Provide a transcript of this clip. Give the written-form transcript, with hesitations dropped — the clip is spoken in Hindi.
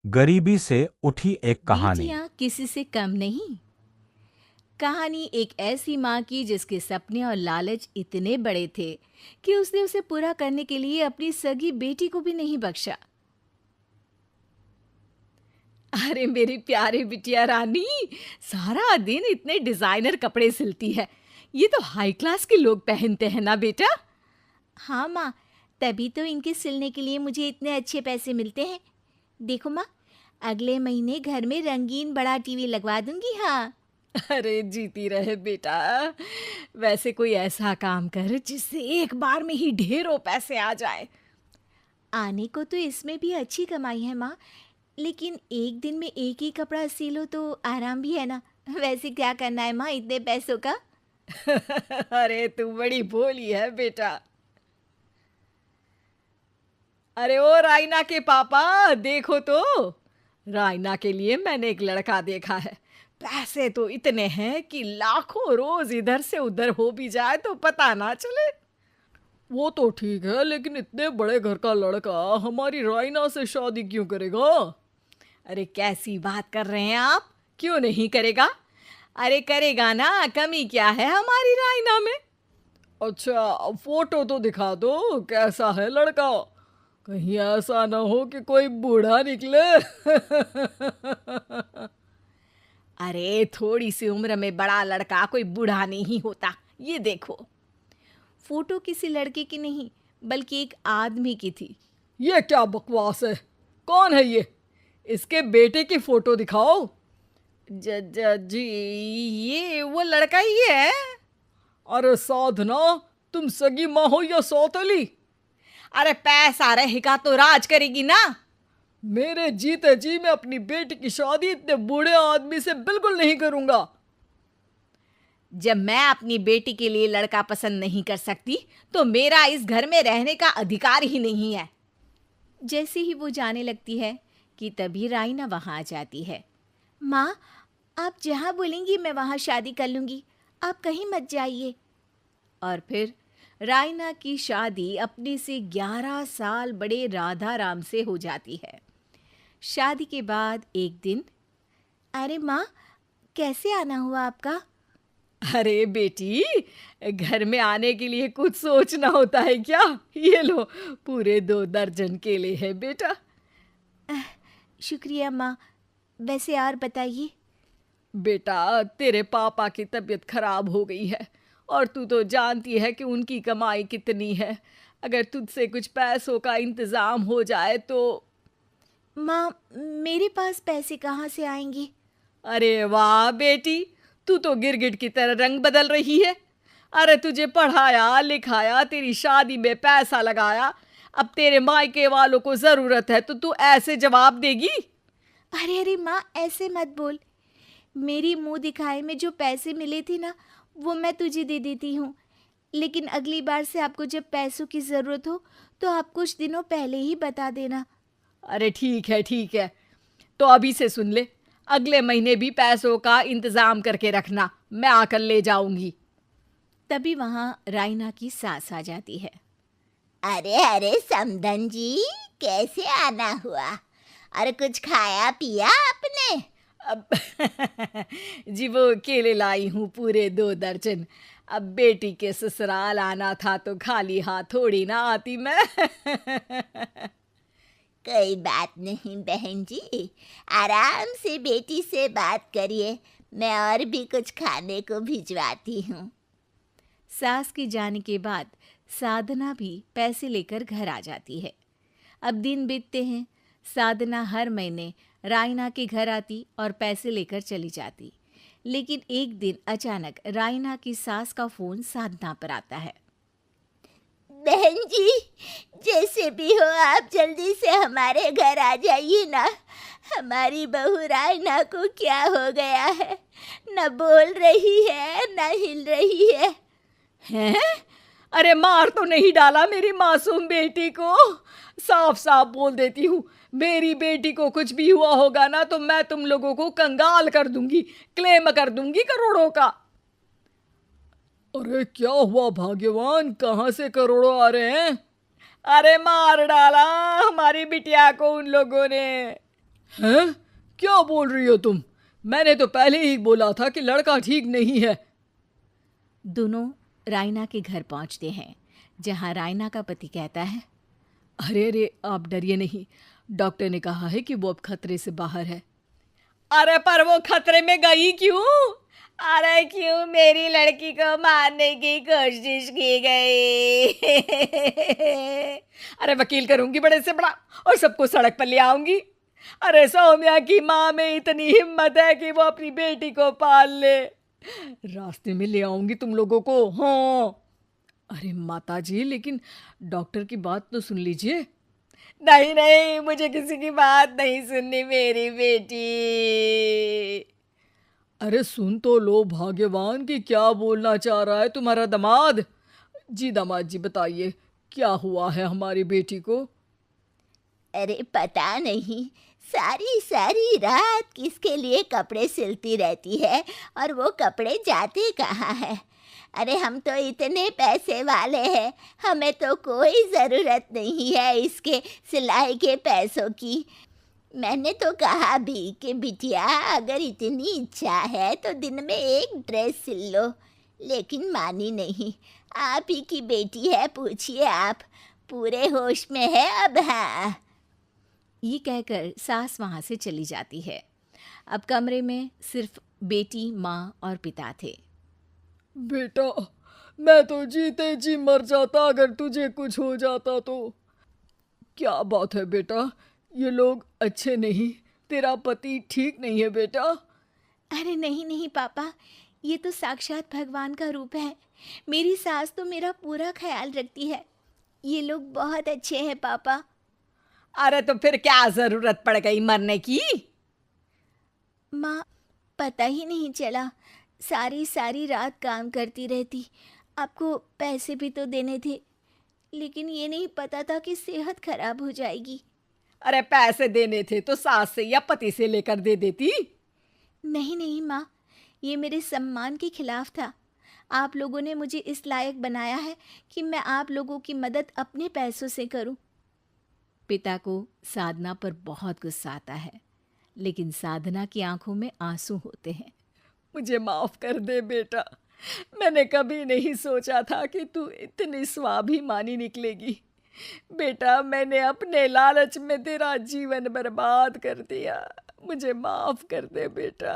गरीबी से उठी एक कहानी। बेटियां किसी से कम नहीं। कहानी एक ऐसी माँ की जिसके सपने और लालच इतने बड़े थे कि उसने उसे पूरा करने के लिए अपनी सगी बेटी को भी नहीं बख्शा। अरे मेरी प्यारी बिटिया रानी, सारा दिन इतने डिजाइनर कपड़े सिलती है। ये तो हाई क्लास के लोग पहनते हैं ना बेटा। हाँ माँ, तभी तो इनके सिलने के लिए मुझे इतने अच्छे पैसे मिलते हैं। देखो माँ, अगले महीने घर में रंगीन बड़ा टीवी लगवा दूंगी। हाँ। अरे जीती रहे बेटा। वैसे कोई ऐसा काम कर जिससे एक बार में ही ढेरों पैसे आ जाए। आने को तो इसमें भी अच्छी कमाई है माँ, लेकिन एक दिन में एक ही कपड़ा सिलो तो आराम भी है ना। वैसे क्या करना है माँ इतने पैसों का? अरे तू बड़ी भोली है बेटा। अरे ओ रायना के पापा, देखो तो। रायना के लिए मैंने एक लड़का देखा है। पैसे तो इतने हैं कि लाखों रोज इधर से उधर हो भी जाए तो पता ना चले। वो तो ठीक है, लेकिन इतने बड़े घर का लड़का हमारी रायना से शादी क्यों करेगा? अरे कैसी बात कर रहे हैं आप? क्यों नहीं करेगा? अरे करेगा ना, कमी क्या है हमारी रायना में? अच्छा, फोटो तो दिखा दो, कैसा है लड़का? कहीं ऐसा ना हो कि कोई बूढ़ा निकले। अरे थोड़ी सी उम्र में बड़ा लड़का कोई बूढ़ा नहीं होता। ये देखो। फोटो किसी लड़के की नहीं, बल्कि एक आदमी की थी। ये क्या बकवास है? कौन है ये? इसके बेटे की फोटो दिखाओ। जी, ये वो लड़का ही है। अरे साधना, तुम सगी माँ हो या सौतेली? अरे पैसा रहेगा तो राज करेगी ना। मेरे जीते जी मैं अपनी बेटी की शादी इतने बूढ़े आदमी से बिल्कुल नहीं करूंगा। जब मैं अपनी बेटी के लिए लड़का पसंद नहीं कर सकती, तो मेरा इस घर में रहने का अधिकार ही नहीं है। जैसे ही वो जाने लगती है कि तभी राइना वहां आ जाती है। माँ, आप जहाँ बोलेंगी मैं वहां शादी कर लूंगी, आप कहीं मत जाइए। और फिर रायना की शादी अपने से 11 साल बड़े राधा राम से हो जाती है। शादी के बाद एक दिन, अरे माँ, कैसे आना हुआ आपका? अरे बेटी, घर में आने के लिए कुछ सोचना होता है क्या? ये लो, पूरे 2 दर्जन केले हैं बेटा। अह, शुक्रिया माँ। वैसे और बताइए। बेटा, तेरे पापा की तबीयत खराब हो गई है और तू तो जानती है कि उनकी कमाई कितनी है। अगर तुझसे कुछ पैसों का इंतजाम हो जाए तो। माँ, मेरे पास पैसे कहाँ से आएंगे? अरे वाह बेटी, तू तो गिरगिट की तरह रंग बदल रही है। अरे तुझे पढ़ाया लिखाया, तेरी शादी में पैसा लगाया, अब तेरे मायके वालों को जरूरत है तो तू ऐसे जवाब देगी? अरे अरे माँ, ऐसे मत बोल। मेरी मुंह दिखाए में जो पैसे मिले थे ना, वो मैं तुझे दे देती हूँ। लेकिन अगली बार से आपको जब पैसों की ज़रूरत हो तो आप कुछ दिनों पहले ही बता देना। अरे ठीक है ठीक है, तो अभी से सुन ले, अगले महीने भी पैसों का इंतज़ाम करके रखना, मैं आकर ले जाऊंगी। तभी वहाँ रायना की सास आ जाती है। अरे अरे समधन जी, कैसे आना हुआ? अरे कुछ खाया पिया आपने? अब जी वो केले लाई हूँ पूरे 2 दर्जन। अब बेटी के ससुराल आना था तो खाली हाथ थोड़ी ना आती मैं। कोई बात नहीं बहन जी, आराम से बेटी से बात करिए, मैं और भी कुछ खाने को भिजवाती हूँ। सास के जाने के बाद साधना भी पैसे लेकर घर आ जाती है। अब दिन बीतते हैं। साधना हर महीने रायना के घर आती और पैसे लेकर चली जाती। लेकिन एक दिन अचानक रायना की सास का फोन साधना पर आता है। बहन जी, जैसे भी हो आप जल्दी से हमारे घर आ जाइए ना। हमारी बहू रायना को क्या हो गया है? न बोल रही है न हिल रही है। हैं? अरे मार तो नहीं डाला मेरी मासूम बेटी को? साफ साफ बोल देती हूँ, मेरी बेटी को कुछ भी हुआ होगा ना तो मैं तुम लोगों को कंगाल कर दूंगी, क्लेम कर दूंगी करोड़ों का। अरे क्या हुआ भाग्यवान, कहाँ से करोड़ों आ रहे हैं? अरे मार डाला हमारी बिटिया को उन लोगों ने। हैं? क्या बोल रही हो तुम? मैंने तो पहले ही बोला था कि लड़का ठीक नहीं है। दोनों रायना के घर पहुंचते हैं, जहां रायना का पति कहता है, अरे अरे आप डरिए नहीं, डॉक्टर ने कहा है कि वो अब खतरे से बाहर है। अरे पर वो खतरे में गई क्यों? अरे क्यों मेरी लड़की को मारने की कोशिश की गई? अरे वकील करूंगी बड़े से बड़ा और सबको सड़क पर ले आऊंगी। अरे सौम्या की माँ में इतनी हिम्मत है कि वो अपनी बेटी को पाल ले। रास्ते में ले आऊंगी तुम लोगों को। हाँ। अरे माता जी, लेकिन डॉक्टर की बात तो सुन लीजिए। नहीं नहीं, मुझे किसी की बात नहीं सुननी मेरी बेटी। अरे सुन तो लो भाग्यवान कि क्या बोलना चाह रहा है तुम्हारा दामाद। जी दामाद जी, बताइए क्या हुआ है हमारी बेटी को? अरे पता नहीं, सारी सारी रात किसके लिए कपड़े सिलती रहती है और वो कपड़े जाते कहाँ हैं। अरे हम तो इतने पैसे वाले हैं, हमें तो कोई ज़रूरत नहीं है इसके सिलाई के पैसों की। मैंने तो कहा भी कि बिटिया अगर इतनी इच्छा है तो दिन में एक ड्रेस सिल लो, लेकिन मानी नहीं। आप ही की बेटी है, पूछिए आप, पूरे होश में है अब। हाँ। ये कहकर सास वहाँ से चली जाती है। अब कमरे में सिर्फ बेटी, माँ और पिता थे। बेटा, मैं तो जीते जी मर जाता अगर तुझे कुछ हो जाता तो। क्या बात है बेटा, ये लोग अच्छे नहीं, तेरा पति ठीक नहीं है बेटा। अरे नहीं नहीं पापा, ये तो साक्षात भगवान का रूप है। मेरी सास तो मेरा पूरा ख्याल रखती है। ये लोग बहुत अच्छे हैं पापा। अरे तो फिर क्या जरूरत पड़ गई मरने की? माँ, पता ही नहीं चला, सारी सारी रात काम करती रहती। आपको पैसे भी तो देने थे, लेकिन ये नहीं पता था कि सेहत खराब हो जाएगी। अरे पैसे देने थे तो सास से या पति से लेकर दे देती। नहीं नहीं माँ, ये मेरे सम्मान के खिलाफ था। आप लोगों ने मुझे इस लायक बनाया है कि मैं आप लोगों की मदद अपने पैसों से करूं। पिता को साधना पर बहुत गुस्सा आता है, लेकिन साधना की आंखों में आंसू होते हैं। मुझे माफ कर दे बेटा, मैंने कभी नहीं सोचा था कि तू इतनी स्वाभिमानी निकलेगी। बेटा, मैंने अपने लालच में तेरा जीवन बर्बाद कर दिया, मुझे माफ कर दे बेटा।